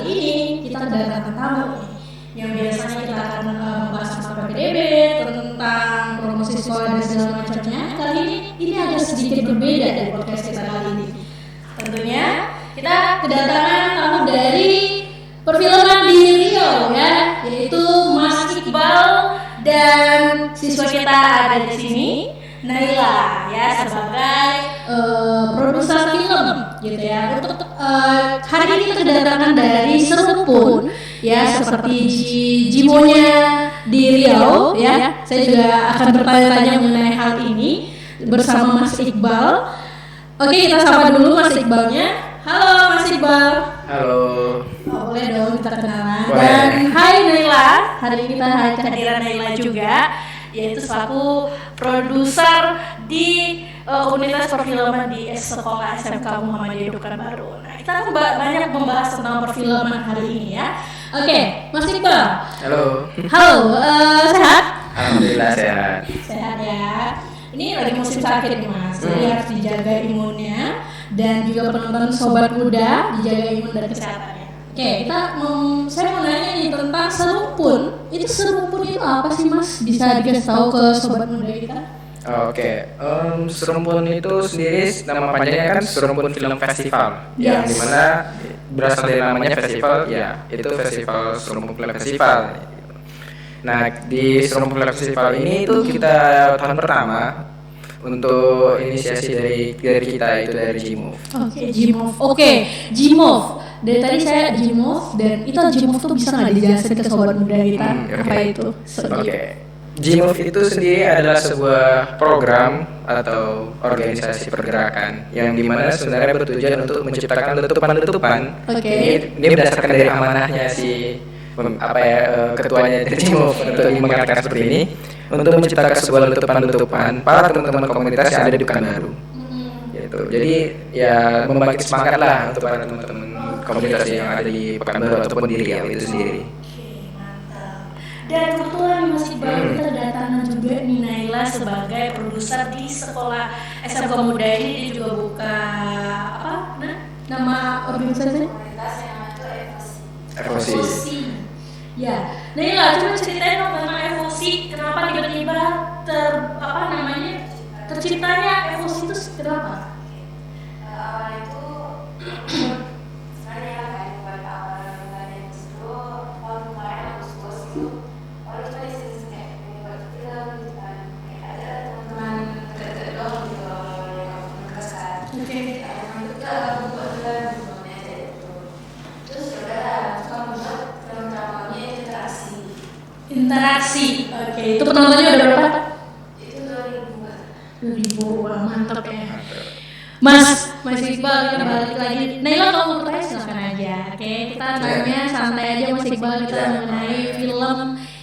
kali ini kita kedatangan tamu nih, yang biasanya kita akan membahas tentang PPDB, tentang promosi sekolah dan segala macamnya. Kali ini agak sedikit berbeda dari podcast kita kali ini. Tentunya kita kedatangan tamu dari perfilman di Riau ya, yaitu Mas Iqbal dan siswa kita ada di sini, Naila ya, sebagai produser film gitu ya. Untuk hari ini kita kedatangan dari Serupun ya, seperti Jimonya di Riau ya. Saya juga akan bertanya-tanya mengenai hal ini bersama Mas Iqbal. Oke, kita sapa dulu Mas Iqbalnya. Halo Mas Iqbal. Halo. Oh, boleh dong kita kenalan. Dan hai Naila. Hari ini kita kehadiran Naila juga, yaitu selaku produser di Unitas Perfilman di Sekolah SMK Muhammadiyah Pekanbaru. Nah, kita banyak membahas tentang perfilman hari ini ya. Oke, Mas Iqbal. Halo. Halo, sehat? Alhamdulillah sehat. Sehat ya. Ini lagi musim sakit nih Mas, jadi harus dijaga imunnya, dan juga penonton Sobat Muda dijaga imun dan kesehatannya. Oke, saya mau nanya nih tentang Serupun. Serupun itu apa sih Mas? Bisa dikasih tahu ke Sobat Muda kita? Oke, Serupun itu sendiri nama panjangnya kan Serupun Film Festival, yang dimana berasal dari namanya festival, ya itu festival Serupun Film Festival. Nah, di Serupun Film Festival ini itu kita tahun pertama untuk inisiasi dari kita itu dari Jimov. Oke, Jimov. Dari tadi saya Jimov, dan itu Jimov tuh bisa nggak dijelasin ke Sobat Muda kita apa itu? Oke. Jimov itu sendiri adalah sebuah program atau organisasi pergerakan yang dimana sebenarnya bertujuan untuk menciptakan letupan-letupan. Ini berdasarkan dari amanahnya si ketuanya dari Jimov untuk mengatakan seperti ini, untuk menciptakan sebuah letupan-letupan para teman-teman komunitas yang ada di Pekanbaru. Gitu. Jadi ya membangkit semangat lah untuk para teman-teman komunitas yang ada di Pekanbaru ataupun di Riau itu sendiri. Dan kebetulan Mas Iqbal kita kedatangan juga nih Naila sebagai produser di sekolah SMK Muda ini. Dia juga buka nama organisasi? Evosi. Ya, Naila coba ceritain dong tentang Evosi. Kenapa tiba-tiba terciptanya Evosi itu kenapa? Awal itu sebenarnya kayak buat awal dari itu tahun kemarin Agustus itu baru kita diskusi kayak buat film gitu kan, kayak ada teman-teman dekat dong gitu yang mengesan. Itu kita buat film filmnya aja itu. Terus ya udah kamu buat film dramanya interaksi. Oke, itu penontonnya udah berapa? Itu 2000, wah mantap ya. Mas Iqbal, kita balik lagi. Naila kalau mau bertanya silakan aja. Oke, kita nanya santai aja Mas Iqbal, kita mengenai film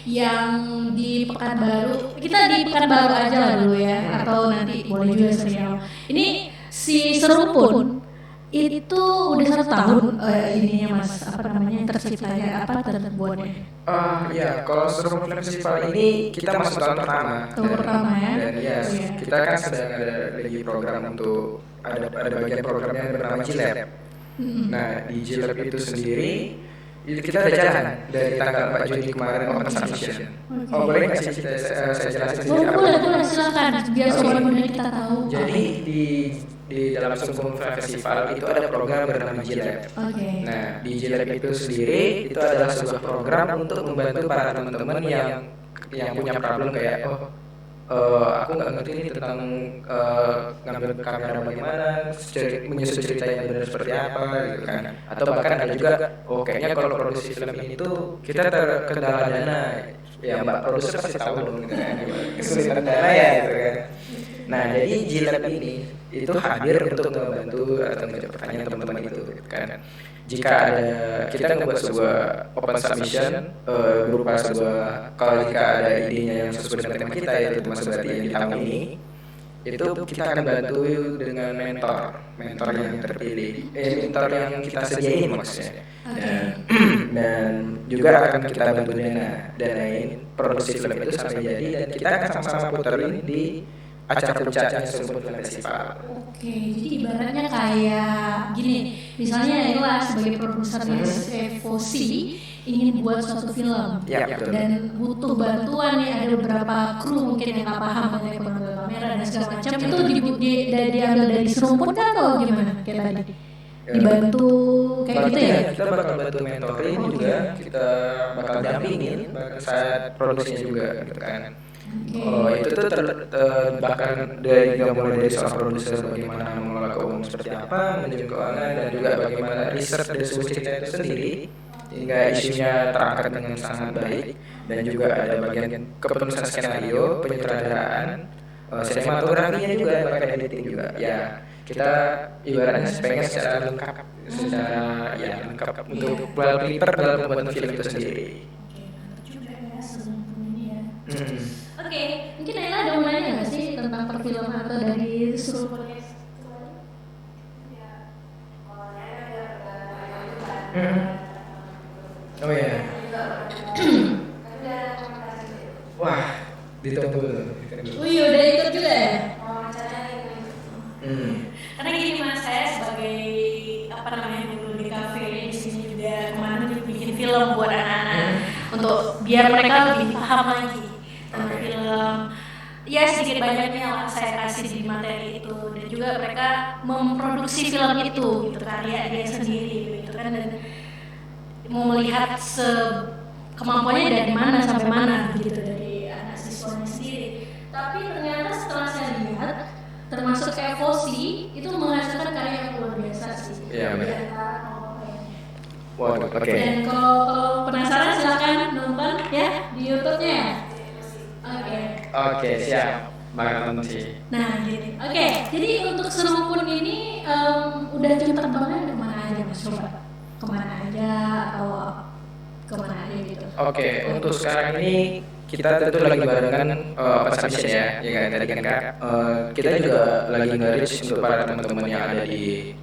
yang di Pekanbaru. Kita di Pekanbaru aja lah dulu ya, atau nanti boleh juga serial. Ini si Serupun itu udah 1 tahun ininya Mas, terciptanya terbuatnya. Ya, kalau Serupun Film Festival ini kita masuk tahun pertama. Tahun pertama ya. Dan kita kan sedang ada lagi program untuk ada bagian programnya yang bernama Jilab. Nah, di Jilab itu sendiri kita ada jalan dari tanggal 4 Juni kemarin open submission. Boleh nggak sih saya jelasin sedikit? Boleh, silakan biar Sobat Muda kita tahu. Jadi di dalam Serupun Film Festival itu ada program bernama Jilab. Nah, di Jilab itu sendiri itu adalah sebuah program untuk membantu para teman-teman yang punya problem kayak aku nggak ngerti ini tentang ngambil kamera bagaimana, menyusun cerita yang benar seperti apa gitu kan. Atau bahkan ada juga kayaknya kalau produksi film ini tuh kita terkendala dana. Ya Mbak produser pasti tahu dong gitu kan, kesulitan dana ya gitu kan. Nah, jadi Jilab ini itu hadir untuk membantu atau menjawab pertanyaan teman-teman itu gitu kan. Jika ada kita membuat sebuah open submission berupa sebuah, kalau jika ada idenya yang sesuai dengan tema kita yaitu Mas Berarti yang di tahun ini, itu kita akan bantu dengan mentor yang terpilih, mentor yang kita sediain maksudnya. Dan juga akan kita bantu danain produksi film itu sampai jadi, dan kita akan sama-sama putar ini di acara puncaknya Serumpun Film Festival. Oke, jadi ibaratnya kayak gini, misalnya Ella sebagai produser FOC ingin buat suatu film Ya, betul. dan butuh bantuan nih, ada beberapa kru mungkin yang nggak paham mengenai pengambil kamera dan segala macam, itu diambil dari Serumpun kan atau gimana kayak tadi? Dibantu kayak gitu ya? Kita bakal bantu mentoring juga, kita bakal dampingin saat produksinya juga gitu kan. Itu tuh bahkan dari mulai dari soal produser, bagaimana mengelola keuangan seperti apa, manajemen keuangan, dan juga bagaimana riset dari sebuah cerita itu sendiri hingga isunya terangkat dengan sangat baik, dan juga ada bagian kepenulisan skenario, penyutradaraan, sinematografinya juga, bahkan editing juga. Ya, kita ibaratnya pengen secara lengkap untuk pelipper dalam pembuatan film itu sendiri. Oke, mantap juga ya Serumpun ini ya. Oke, mungkin Ella ada mau nanya nggak sih tentang perfilman atau dari Serumpun? Oh ya. Wah, ditunggu dulu. Wih, udah ikut juga ya? Karena gini Mas, saya sebagai dulu di kafe di sini juga kemarin bikin film buat anak-anak untuk biar mereka lebih paham lagi tentang film. Ya sedikit banyaknya saya kasih di materi itu, dan juga mereka memproduksi film itu gitu, karya dia sendiri gitu kan, dan mau melihat kemampuannya dari mana sampai mana gitu dari anak siswanya sendiri. Tapi ternyata setelah saya lihat, termasuk FOC itu menghasilkan karya yang luar biasa sih. Iya, benar. Di antara kelompoknya. Waduh, oke. Dan kalau penasaran silakan nonton ya di YouTube-nya ya. Oke, siap. Bakal nonton sih. Nah, gini. Oke, jadi untuk Serumpun ini udah jam terbangnya kemana aja Mas? Coba kemana aja atau kemana aja gitu? Oke, untuk sekarang ini kita tentu lagi barengan Pasar Mission ya kan tadi kan Kak. Kita juga lagi nge-reach untuk para teman-teman yang ada di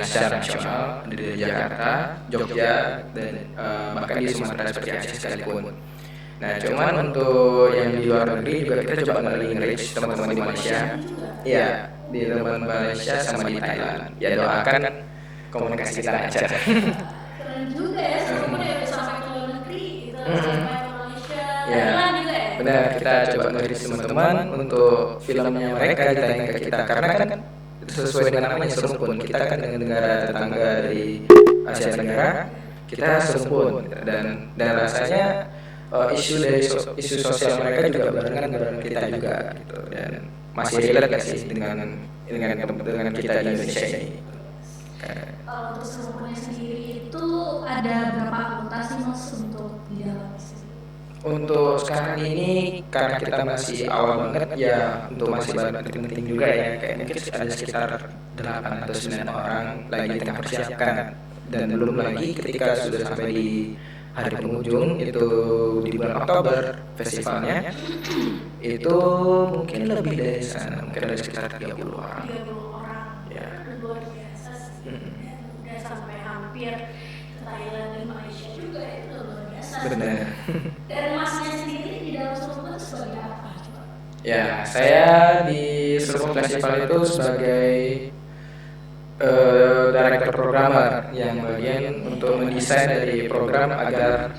secara nasional, di Jakarta, Jogja, dan bahkan di Sumatera seperti Aceh sekalipun. Nah, cuman untuk yang di luar negeri juga kita coba nge-reach teman-teman di Malaysia. Iya, di teman Malaysia sama di Thailand. Ya doakan komunikasi kita lancar. Keren juga ya, Serumpun ya bisa sampai ke luar negeri gitu, sampai ke Malaysia, Ya, Thailand juga ya. benar, kita coba nge-reach teman-teman untuk filmnya mereka ditayangkan ke kita, karena kan sesuai dengan namanya Serumpun, kita kan dengan negara tetangga dari Asia Tenggara, kita serumpun dan rasanya isu sosial mereka juga barengan kita juga gitu, dan masih relate gak sih dengan kita di Indonesia ini. Kalau untuk Serumpunnya sendiri itu ada berapa anggota sih Mas untuk di dalam sini? Untuk sekarang ini karena kita masih awal banget ya, untuk masih banyak penting juga ya, kayak mungkin ada sekitar 8 atau 9 orang lagi tengah persiapkan, dan belum lagi ketika sudah sampai di hari penghujung itu di bulan Oktober festivalnya itu mungkin lebih dari sana, mungkin ada sekitar 30 orang. 30 orang. Ya. Luar biasa sih. Udah sampai hampir ke Thailand dan Malaysia juga, itu luar biasa. Benar. Dan Masnya sendiri di dalam Serumpun sebagai apa? Coba. Ya, saya di Serumpun Festival itu sebagai director programmer yang bagian untuk mendesain dari program agar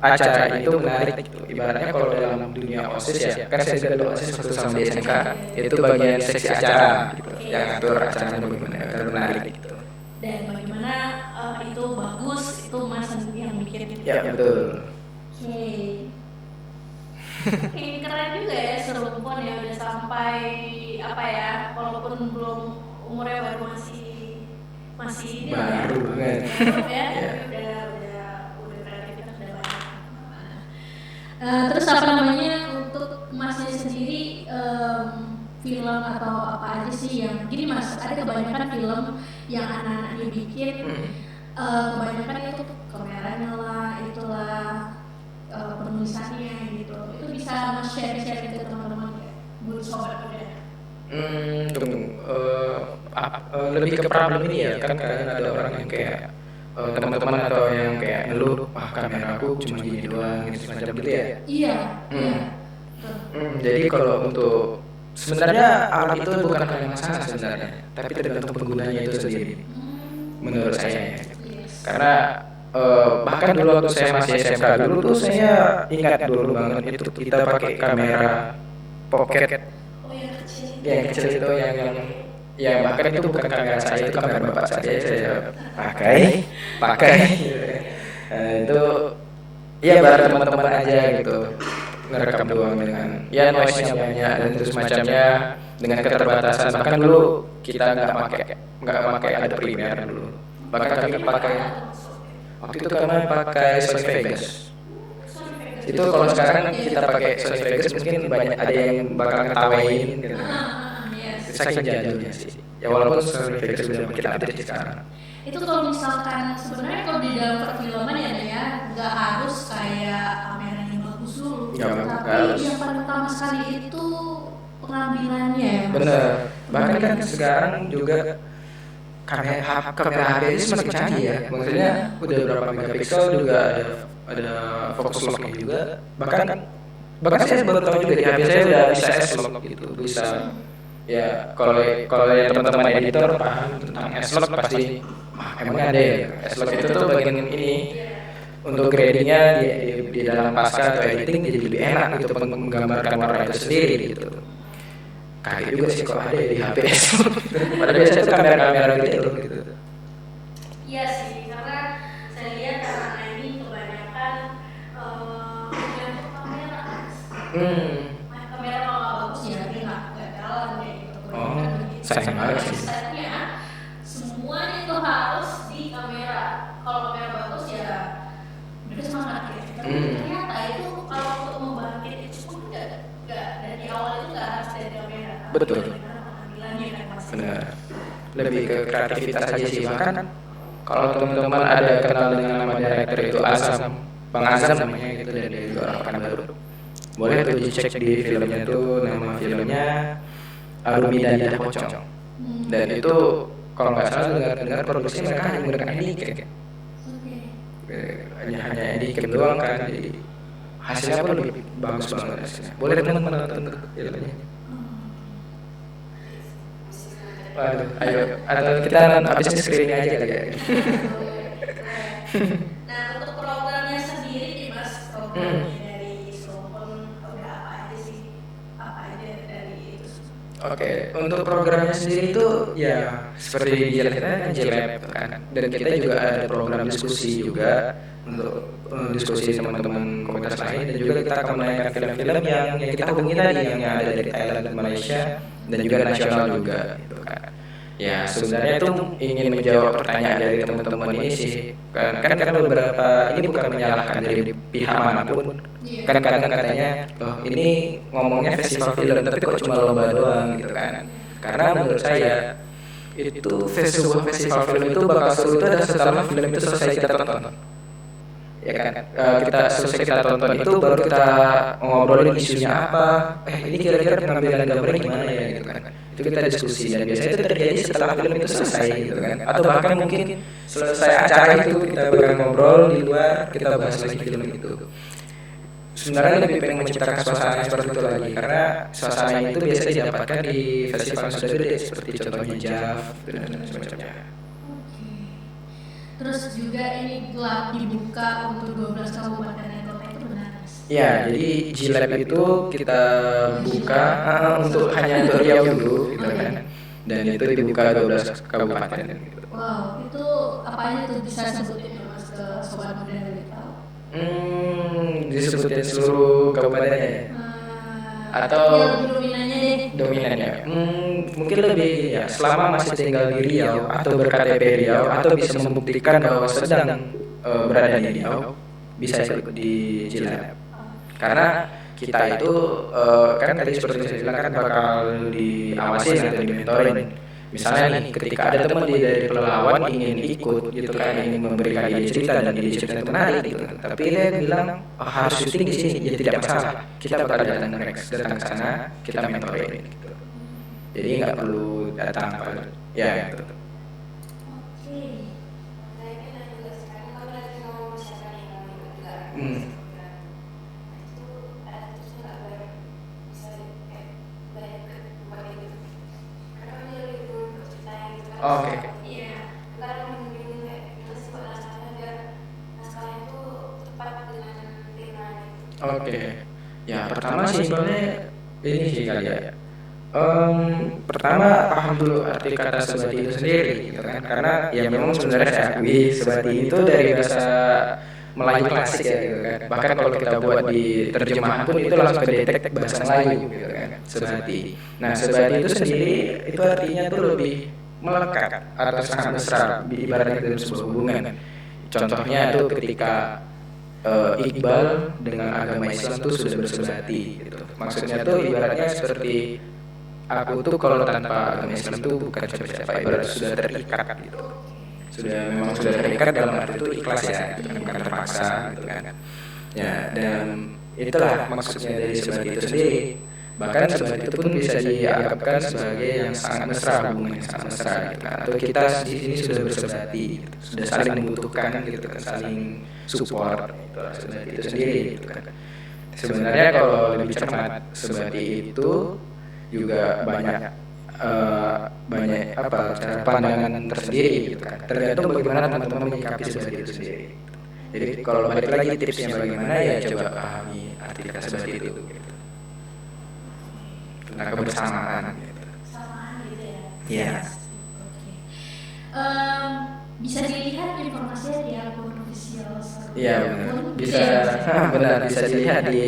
acara itu menarik gitu. Ibaratnya kalau dalam dunia OSIS ya, kan saya juga OSIS waktu sama di SMK, itu bagian seksi acara gitu, yang ngatur acaranya bagaimana agar menarik gitu. Dan bagaimana itu bagus, itu Mas yang bikin. Ya, betul. Oke. Ini keren juga ya Serumpun ya, udah sampai apa ya, walaupun belum umurnya baru masih ini lah ya. Baru banget. Baru ya, Iya. udah kreativitas udah banyak. Terus apa namanya, untuk Masnya sendiri film atau apa aja sih yang gini Mas, ada kebanyakan film yang anak-anaknya bikin kebanyakan itu kameranya lah, itulah penulisannya gitu. Itu bisa Mas share-share ke teman-teman ya, buat sobat udah. Lebih ke problem ini ya, kan kadang ada orang yang kayak teman-teman atau yang kayak ngeluh, kamera aku cuma gini doang, gitu semacam gitu ya. Iya, iya. Betul. Jadi kalau untuk sebenarnya alat itu bukan hal yang masalah sebenarnya, tapi tergantung penggunanya itu sendiri. Menurut saya ya. Karena bahkan dulu waktu saya masih SMK dulu tuh saya ingat dulu banget itu kita pakai kamera pocket yang kecil itu yang ya bahkan itu bukan kamera saya, itu kamera bapak saya pakai itu ya bareng teman-teman aja gitu, ngerekam doang dengan ya noise-nya banyak dan itu semacamnya dengan keterbatasan. Bahkan dulu kita nggak pakai Adobe Premiere dulu, bahkan kami pakai waktu itu kami pakai Sony Vegas. Itu kalau sekarang kita pakai Sony Vegas mungkin banyak ada yang bakal ngetawain gitu. Saking jadulnya sih. Ya walaupun Sony Vegas sudah makin update sekarang. Itu kalau misalkan sebenarnya kalau di dalam perfilman ya nggak harus kayak kamera yang bagus dulu, tapi yang paling utama sekali itu pengambilannya ya. Bener. Bahkan kan sekarang juga kamera HP ini semakin canggih ya. Maksudnya udah berapa megapiksel juga ada focus lock juga. Bahkan saya baru tahu juga di HP saya udah bisa S-lock gitu, bisa. Ya kalau yang teman-teman editor paham tentang S-lock pasti emang ada ya. S-lock itu tuh bagian ini untuk gradingnya di dalam pasca atau editing jadi lebih enak gitu menggambarkan warna itu sendiri gitu. Kaget juga sih kalau ada di HP S-lock. Padahal biasanya itu kamera gitu. Iya sih, karena saya lihat anak ini kebanyakan untuk kamera. Kamera kalau nggak bagus ya dia nggak jalan kayak gitu. Sayang banget sih. Setnya semuanya itu harus di kamera. Kalau kamera bagus ya mereka semangat ya. Tapi ternyata itu kalau untuk membangkit itu pun nggak dari awal itu nggak harus dari kamera. Betul. Pengambilannya kan pasti. Benar. Lebih ke kreativitas aja sih. Bahkan kalau teman-teman ada kenal dengan nama director itu Bang Azam namanya gitu dan dia juga orang Pekanbaru. Boleh tuh dicek di filmnya tuh, nama filmnya Arumi dan Lidah Pocong. Dan itu kalau nggak salah dengar produksi mereka hanya menggunakan handycam. Hanya handycam doang kan, jadi hasilnya pun lebih bagus banget hasilnya. Boleh teman-teman nonton tuh filmnya. Waduh, ayo atau kita habis ini screening aja kali ya. Nah untuk programnya sendiri nih Mas, programnya dari Slowphone udah apa aja sih? Apa aja dari itu? Oke, untuk programnya sendiri itu ya seperti dijelaskan kan JLab kan, dan kita juga ada program diskusi juga untuk diskusi teman-teman komunitas lain, dan juga kita akan menayangkan film-film yang kita hubungi tadi yang ada dari Thailand dan Malaysia dan juga nasional juga gitu kan. Ya sebenarnya itu ingin menjawab pertanyaan dari teman-teman ini sih kan karena beberapa ini bukan menyalahkan dari pihak manapun kan kadang katanya ini ngomongnya festival film tapi kok cuma lomba doang gitu kan. Karena menurut saya itu sebuah festival film itu bakal seru itu adalah setelah film itu selesai kita tonton ya kan. Selesai kita tonton itu baru kita ngobrolin isunya apa, ini kira-kira pengambilan gambarnya gimana ya gitu kan. Itu kita diskusi dan biasanya itu terjadi setelah film itu selesai gitu kan, atau bahkan mungkin selesai acara itu kita bakal ngobrol di luar, kita bahas lagi film itu. Sebenarnya lebih pengen menciptakan suasana seperti itu lagi karena suasana itu biasanya didapatkan di festival sudah gede seperti contohnya JAV dan semacamnya. Terus juga ini gelap dibuka untuk 12 kabupaten dan kota itu benar Mas? Ya, jadi JLab itu kita buka hanya untuk Riau dulu gitu kan. Dan itu dibuka 12 kabupaten gitu. Wow, itu apa aja tuh bisa sebutin ya Mas ke sobat muda yang lebih tahu? Disebutin seluruh kabupatennya ya? Atau dominannya deh. Dominannya mungkin lebih ya selama masih tinggal di Riau atau berKTP Riau atau bisa membuktikan bahwa sedang berada di Riau bisa ikut di JLab. Karena kita itu kan tadi seperti saya bilang kan bakal diawasin atau dimentorin. Misalnya nih ketika ada teman dari Pelalawan ingin ikut gitu kan, ingin memberikan ide cerita dan ide cerita itu menarik gitu kan. Tapi dia bilang harus syuting di sini, ya tidak masalah. Kita bakal datang ke sana, kita mentorin gitu. Jadi nggak perlu datang ya gitu. Oke. Saya kan juga sekarang kalau lagi mau persiapan yang juga. Itu ada terusnya nggak Oke. Ya pertama simpelnya ini sih kali ya. Pertama paham dulu arti kata sebati itu sendiri gitu kan, karena ya memang sebenarnya saya akui sebati itu dari bahasa Melayu klasik ya gitu kan, bahkan kalau kita buat di terjemahan pun itu langsung kedetek bahasa Melayu gitu kan, sebati. Nah sebati itu sendiri itu artinya tuh lebih melekat atau sangat mesra ibaratnya dalam sebuah hubungan. Contohnya itu ketika Iqbal dengan agama Islam tuh sudah bersebati gitu. Maksudnya tuh ibaratnya seperti aku tuh kalau tanpa agama Islam tuh bukan siapa-siapa, ibarat sudah terikat gitu. Memang sudah terikat dalam arti itu ikhlas ya, gitu kan, bukan terpaksa gitu kan. Ya, dan itulah maksudnya dari sebati itu sendiri. Bahkan sebati itu pun bisa dianggapkan sebagai yang sangat mesra, hubungan yang sangat mesra gitu kan. Atau kita di sini sudah bersebati gitu, sudah saling membutuhkan gitu kan, saling support, itulah sebati itu sendiri gitu kan. Sebenarnya kalau lebih cermat, sebati itu juga banyak cara pandangan tersendiri gitu kan. Tergantung bagaimana teman-teman menyikapi sebati itu sendiri. Jadi kalau balik lagi tipsnya bagaimana ya coba pahami arti kata sebati itu gitu. Tentang kebersamaan gitu. Samaan gitu ya. Iya. Oke. Bisa dilihat informasinya di akun official Seruput. Iya benar. Bisa dilihat di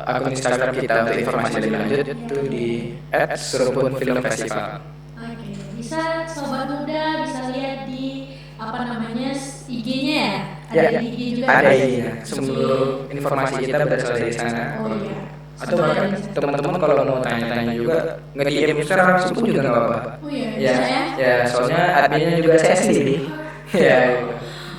akun Instagram kita untuk informasi lebih lanjut itu di @seruput-film-festival. Oke, bisa sobat muda bisa lihat di IG-nya ya? Ada di IG juga. Ada IG-nya. Seluruh informasi kita berasal dari sana. Oh iya. Atau bahkan teman-teman kalau mau tanya-tanya juga nge-DM secara langsung pun juga nggak apa-apa. Oh iya, Ya, bisa ya? ya soalnya adminnya juga saya sendiri. Ya.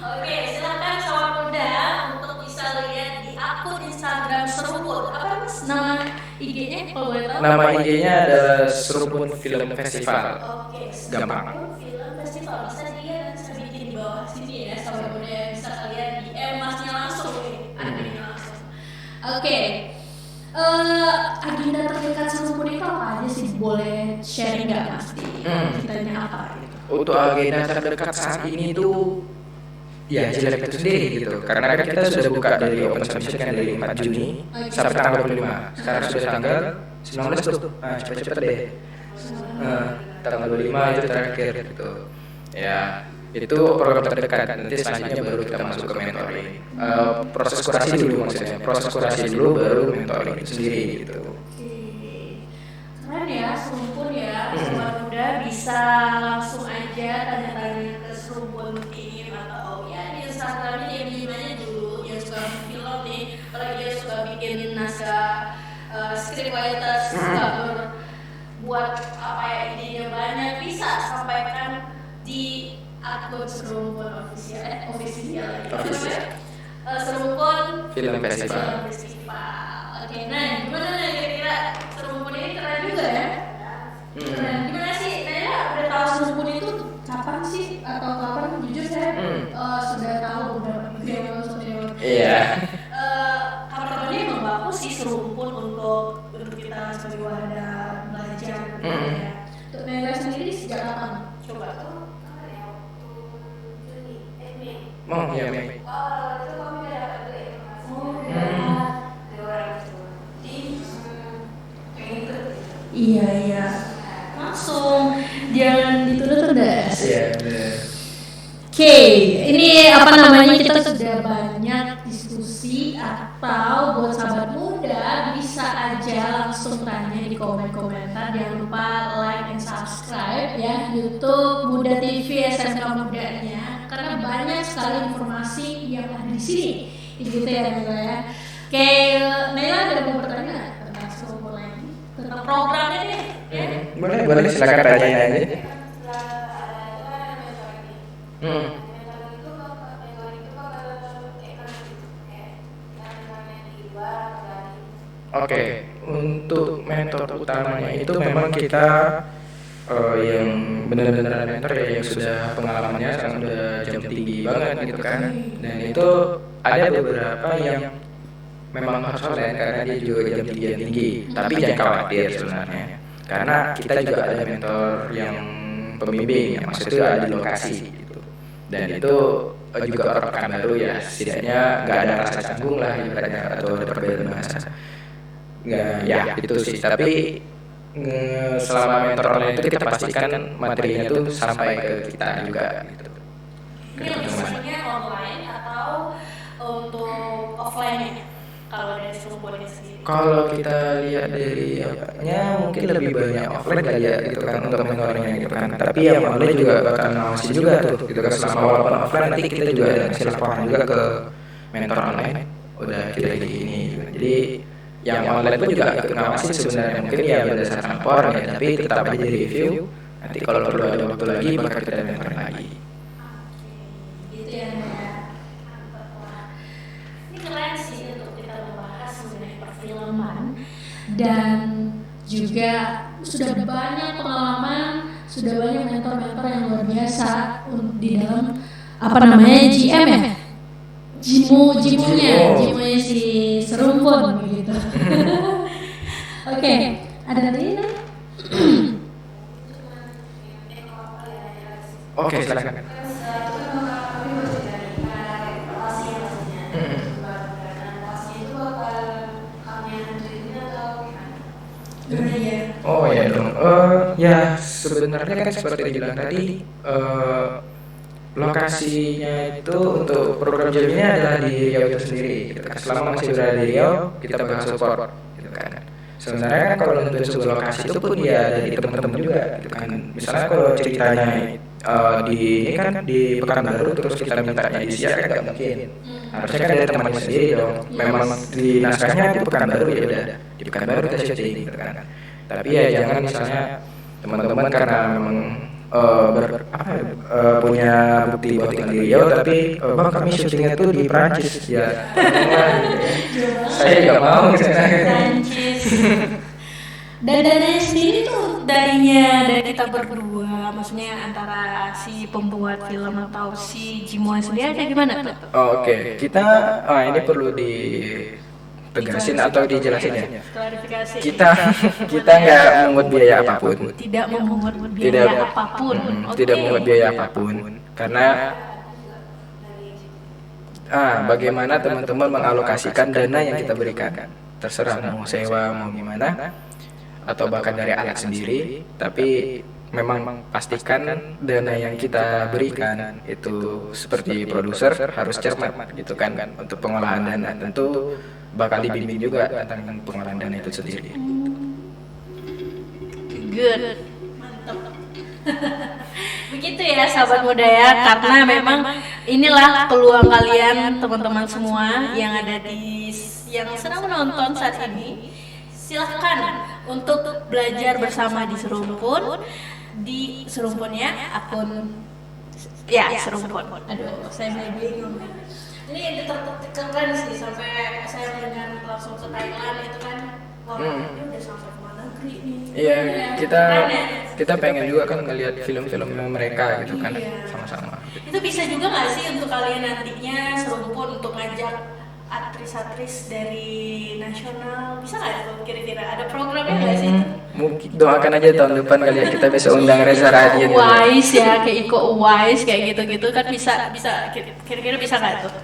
Oke, silakan sobat muda untuk bisa lihat di akun Instagram Seruput. Apa Mas nama IG-nya kalau boleh tahu? Nama IG-nya adalah Seruput Film Festival. Oke, Gampang. Seruput Film Festival bisa dilihat dan bisa bikin di bawah sini ya sobat muda, bisa kalian DM Masnya langsung nih, adminnya langsung. Oke. Agenda terdekat Seruput itu apa aja sih? Boleh sharing nggak Mas? Ceritanya apa gitu? Untuk agenda terdekat saat ini tuh ya JLab itu sendiri gitu. Karena kan kita sudah buka dari open submission kan dari 4 Juni sampai tanggal 25. Sekarang sudah tanggal 19 tuh. Cepet-cepet deh. Tanggal 25 itu terakhir gitu. Ya, itu program terdekat. Nanti selanjutnya baru kita masuk ke mentoring. Proses kurasi dulu maksudnya. Proses kurasi dulu baru mentoring itu sendiri gitu. Keren ya, Seruput ya, sobat muda bisa langsung aja tanya-tanya ke Seruput tim atau ya di Instagramnya ya gimana dulu yang suka film nih, apalagi dia suka bikin naskah scriptwriter, suka buat apa ya idenya banyak, bisa sampaikan di akun Seruput official Seruput Film Festival. Oke, nah gimana nih kira-kira Seruput ini keren juga ya? Keren. Gimana sih? Naya udah tahu Seruput itu kapan sih atau kapan? Jujur saya sudah tahu beberapa minggu yang lalu sebelum. Iya. Kabar-kabarnya emang bagus sih Seruput untuk kita sebagai wadah belajar. Ya. Untuk Nela sendiri sejak kapan? Coba tuh. Oh iya, Mei. Iya. Langsung jangan ditunda-tunda. Iya, benar. Oke, ini kita sudah banyak diskusi atau buat sahabat muda bisa aja langsung tanya di komentar. Jangan lupa like and subscribe ya YouTube Muda TV SMK Mudanya karena banyak sekali informasi yang ada di sini. Gitu ya Nela ya. Oke, Nela ada mau bertanya tentang Seruput lagi? Tentang programnya nih. Ya. Boleh silakan tanyain aja. Oke, untuk mentor utamanya itu memang kita yang benar-benar mentor ya yang sudah pengalamannya sekarang udah jam tinggi banget gitu kan. Dan itu ada beberapa yang memang harus online karena dia juga jam tinggi. Tapi jangan khawatir sebenarnya. Karena kita juga ada mentor yang pembimbing yang maksudnya ada di lokasi gitu. Dan itu juga orang Pekanbaru ya, setidaknya nggak ada rasa canggung lah ibaratnya atau ada perbedaan bahasa. Nggak, ya itu sih. Tapi selama mentor online itu kita pastikan materinya tuh sampai ke kita juga gitu. Ini maksudnya online atau untuk offline ya? Kalau dari Serumpun sendiri. Kalau kita lihat dari apanya mungkin lebih banyak offline kali ya gitu kan untuk mentornya gitu kan. Tapi yang online juga bakal ngawasi juga tuh gitu kan, selama walaupun offline nanti kita juga ada ngasih laporan juga ke mentor online. Udah kita gini gitu. Jadi yang online pun juga ikut ngawasi sebenarnya, mungkin ya berdasarkan laporan ya, tapi tetap aja di review. Nanti kalau perlu ada waktu lagi bakal kita mentorin lagi. Gitu ya. Ini keren sih untuk kita membahas mengenai perfilman Dan juga sudah banyak pengalaman, sudah banyak mentor-mentor yang luar biasa di dalam apa namanya GM ya, jimunya si Serumpun begitu. Oke, ada lagi nih? Oke, silakan. Oh ya dong. Ya sebenarnya kan seperti dibilang tadi, lokasinya itu untuk program jaminya adalah di Riau itu sendiri. Gitu kan. Selama masih berada di Riau, kita bakal support. Gitu kan. Sebenarnya kan kalau nentuin sebuah lokasi itu pun ya dari teman-teman juga. Gitu kan. Misalnya kalau ceritanya di ini kan di Pekanbaru terus kita mintanya di Siak kan nggak mungkin. Harusnya kan dari temannya sendiri dong. Memang di naskahnya di Pekanbaru ya udah di Pekanbaru kita syuting gitu kan. Tapi ya jangan misalnya teman-teman karena memang punya bukti buat tinggal di Riau, tapi bang kami syutingnya tuh di Prancis ya. Saya nggak mau ke sana. Prancis. Dan dananya sendiri tuh dari kita berdua, maksudnya antara si pembuat film atau si Jimoy sendiri ada gimana tuh? Oke, kita ini perlu ditegasin atau dijelasin ya. Klarifikasi. Kita nggak mengut biaya apapun. Tidak memungut biaya apapun. Tidak mengut biaya apapun. Karena bagaimana teman-teman mengalokasikan dana yang kita berikan. Terserah mau sewa mau gimana, atau bahkan dari alat sendiri, tapi memang pastikan dana yang kita berikan itu seperti produser harus cermat gitu kan untuk pengolahan dana. Tentu bakal dibimbing juga tentang pengolahan dana itu sendiri. Good, mantap. Begitu ya sahabat muda ya, karena memang inilah peluang kalian teman-teman semua yang ada yang sedang menonton saat ini. Silahkan untuk belajar bersama di Serumpun, di Serumpunnya akun Serumpun. Aduh, saya mulai bingung. Ini keren sih, sampai saya mendengar langsung ke Thailand itu kan, wah ini udah sampai ke luar negeri nih. Iya, kita pengen juga kan ngelihat film-film mereka gitu kan sama-sama. Itu bisa juga nggak sih untuk kalian nantinya Serumpun untuk ngajak aktris-aktris dari nasional, bisa nggak itu kira-kira ada programnya nggak sih? Mungkin doakan aja tahun depan kali ya kita bisa undang Reza Radian. Wise ya, kayak Iko Uwais kayak gitu-gitu kan bisa kira-kira bisa nggak tuh?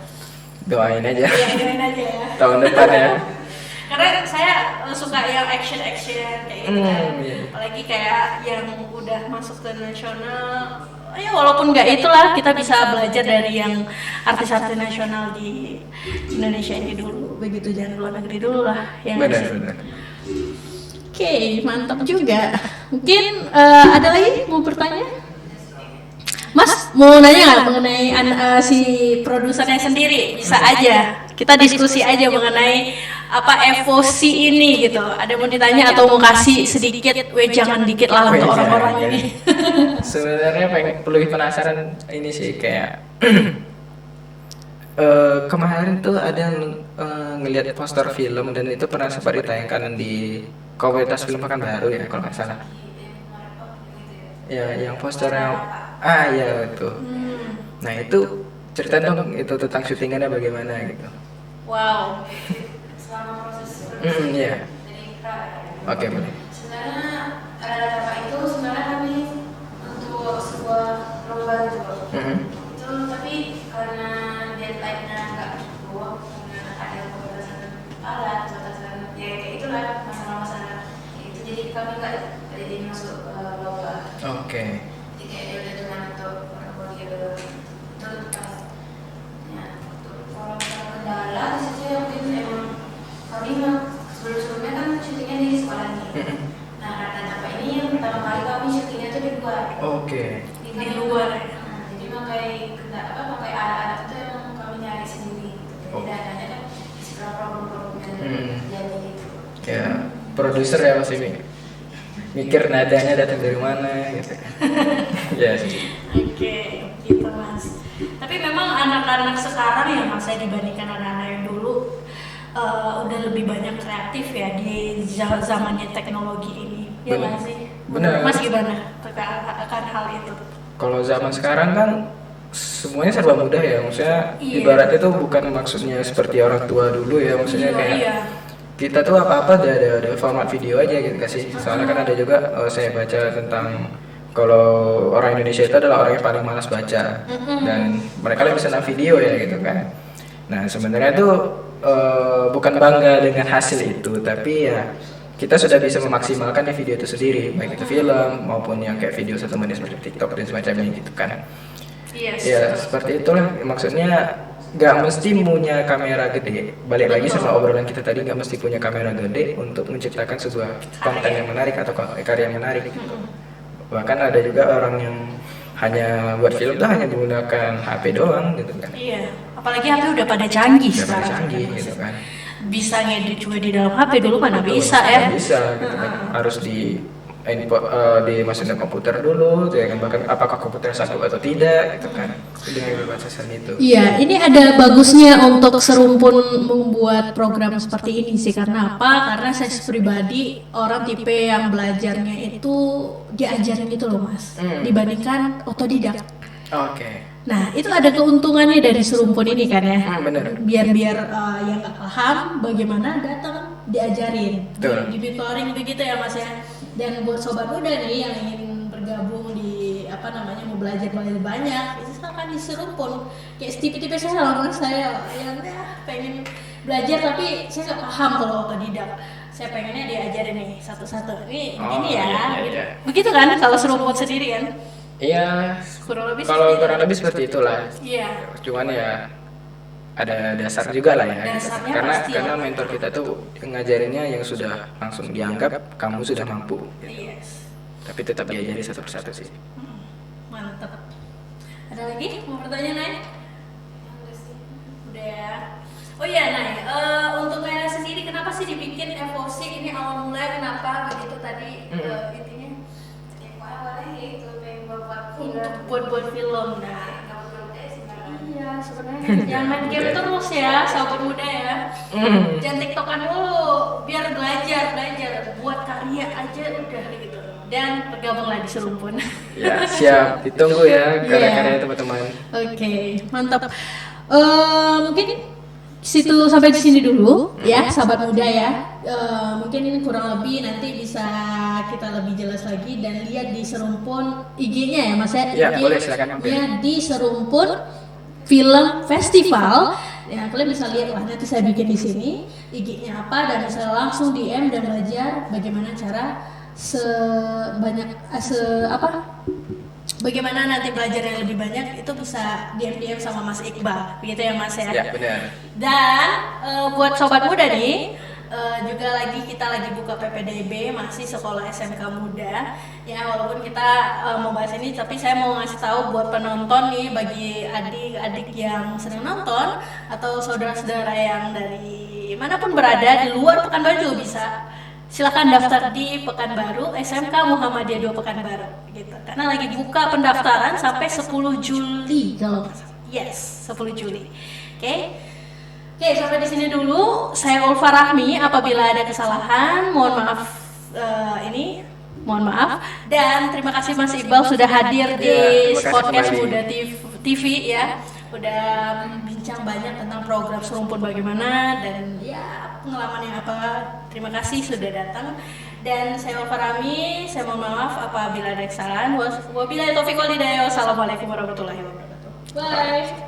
Doain aja. Iya, doain aja ya. Tahun depan ya. Karena saya suka yang action kayak gitu kan, apalagi kayak yang udah masuk ke nasional. Ya walaupun nggak itulah, kita bisa belajar dari yang artis-artis nasional di Indonesia ini dulu, begitu, jangan luar negeri dulu lah. Benar. Oke, mantap juga. Mungkin ada lagi mau bertanya? Mas mau nanya nggak mengenai si produsernya sendiri? Bisa aja, kita diskusi aja mengenai apa evosi ini gitu. Ada mau ditanya atau mau kasih sedikit? Jangan dikit lah untuk orang-orang ini. Sebenarnya perlu penasaran ini sih kayak kemarin tuh ada yang ngelihat poster film dan itu pernah sempat ditayangkan di komunitas film Pekanbaru ya kalau nggak salah. Ya, yang poster yang ya itu. Nah itu cerita dong itu tentang syutingannya bagaimana gitu. Wow. Selama proses Iya. Oke, boleh. sebenarnya rata-rata itu sebenarnya kami untuk sebuah lomba gitu. Itu tapi karena deadline-nya nggak cukup, karena ada pembatasan alat, batasan ya kayak itulah masalah-masalah itu, jadi kami nggak jadi masuk lomba. Oke. Jadi kayak dia udah cuma untuk portfolio untuk ya untuk kalau kendala di situ ya mungkin emang kami sebelum-sebelumnya kan syutingnya di sekolah nih. Nah karena apa ini yang pertama kali kami syutingnya tuh di luar. Oke. Di luar. Jadi pakai alat-alat itu emang kami nyari sendiri. Oh. Dan adanya kan istilah problem-problem yang terjadi gitu. Ya, produser ya Mas Imi. Mikir nadanya datang dari mana gitu kan. Ya sih. Oke, gitu Mas. Tapi memang anak-anak sekarang ya Mas, saya dibandingkan anak-anak yang dulu udah lebih banyak kreatif ya di zamannya teknologi ini. Ya Benar. nggak sih? Benar. Mas gimana akan hal itu? Kalau zaman sekarang kan semuanya serba mudah ya, maksudnya Iya. ibaratnya tuh bukan maksudnya seperti orang tua dulu ya, maksudnya kayak Iya. kita tuh apa-apa ada format video aja gitu kasih. Soalnya kan ada juga saya baca tentang kalau orang Indonesia itu adalah orang yang paling malas baca dan mereka lebih senang video ya gitu kan. Nah sebenarnya tuh bukan bangga dengan hasil itu, tapi ya kita sudah bisa memaksimalkan ya video itu sendiri, baik itu film maupun yang kayak video 1 menit seperti TikTok dan semacamnya gitu kan. Yes. Ya seperti itulah, maksudnya nggak mesti punya kamera gede. Balik lagi sama obrolan kita tadi, nggak mesti punya kamera gede untuk menciptakan sebuah konten yang menarik atau karya yang menarik gitu. Bahkan ada juga orang yang hanya buat film tuh hanya menggunakan HP doang gitu kan. Iya. Apalagi HP udah pada canggih Udah sekarang. canggih gitu kan. Bisa ngedit juga di dalam HP, dulu mana bisa ya. Bisa gitu kan. Harus dimasukin ke komputer dulu, ya kan, bahkan apakah komputer sanggup atau tidak gitu kan, dengan keterbatasan itu. Iya, ini ada bagusnya untuk Serumpun membuat program seperti ini sih. Karena apa? Karena saya pribadi orang tipe yang belajarnya itu diajarin gitu loh Mas, dibandingkan otodidak. Oke. Nah, itu ada keuntungannya dari Serumpun ini kan ya. Bener. Biar yang nggak paham bagaimana datang diajarin, Betul. di mentoring begitu ya Mas ya. Dan buat sobat muda nih yang ingin bergabung di mau belajar banyak, itu silakan di Serumpun. Kayak tipe-tipe saya lah Mas, saya yang pengen belajar tapi saya nggak paham kalau otodidak. Saya pengennya diajarin nih satu-satu. Ini ini ya. Iya. Begitu kan kalau Serumpun sendiri kan? Iya. Kurang lebih Kalau seperti kurang lebih seperti itulah. Iya. Cuman ya ada dasar juga lah ya. Dasarnya Karena pasti karena ya. mentor kita tuh ngajarinnya yang sudah langsung dianggap kamu sudah mampu. Gitu. Yes. Tapi tetap diajari satu persatu sih. Mantap. Ada lagi mau bertanya Nay? Udah ya. Oh iya Nay, untuk Nay sendiri kenapa sih dibikin FOC ini, awal mulanya kenapa begitu tadi intinya Awalnya ya itu pengen buat untuk buat film. Nah, nggak perlu tes sebenarnya. iya sebenarnya jangan main game terus ya sahabat muda ya. Jangan tiktokan dulu, biar belajar buat karya aja udah gitu. Dan bergabunglah di Serumpun. Ya, siap. Ditunggu ya karya-karya teman-teman. Oke, mantap. Mungkin sampai di sini dulu ya, sahabat muda ya. Mungkin ini kurang lebih nanti bisa kita lebih jelas lagi dan lihat di Serumpun IG-nya ya Mas ya. Ya, boleh, silakan mampir. IG-nya di Serumpun Film Festival. Ya, kalian bisa lihat lah nanti saya bikin di sini IG-nya apa dan bisa langsung DM dan belajar bagaimana cara bagaimana nanti belajar yang lebih banyak itu bisa DM sama Mas Iqbal, begitu ya Mas ya. Ya, benar. Dan buat sobat muda nih, juga kita lagi buka PPDB, masih sekolah SMK Muda. Ya walaupun kita mau bahas ini, tapi saya mau ngasih tahu buat penonton nih, bagi adik-adik yang sedang nonton atau saudara-saudara yang dari manapun berada di luar Pekanbaru juga bisa. Silakan daftar di Pekanbaru, SMK Muhammadiyah 2 Pekanbaru gitu. Karena lagi buka pendaftaran sampai 10 Juli kalau nggak salah. Yes, 10 Juli. Oke, sampai di sini dulu. Saya Ulfa Rahmi. Apabila ada kesalahan, mohon maaf. Mohon maaf. Dan terima kasih Mas Iqbal sudah hadir di terima kasih podcast kembali. Muda TV ya. Udah bincang banyak tentang program Serumpun bagaimana dan ya pengalaman yang apa. Terima kasih sudah datang. Dan saya Ulfa Rahmi. Saya mohon maaf apabila ada kesalahan. Wabillahi taufiq wal hidayah. Wassalamualaikum warahmatullahi wabarakatuh. Bye.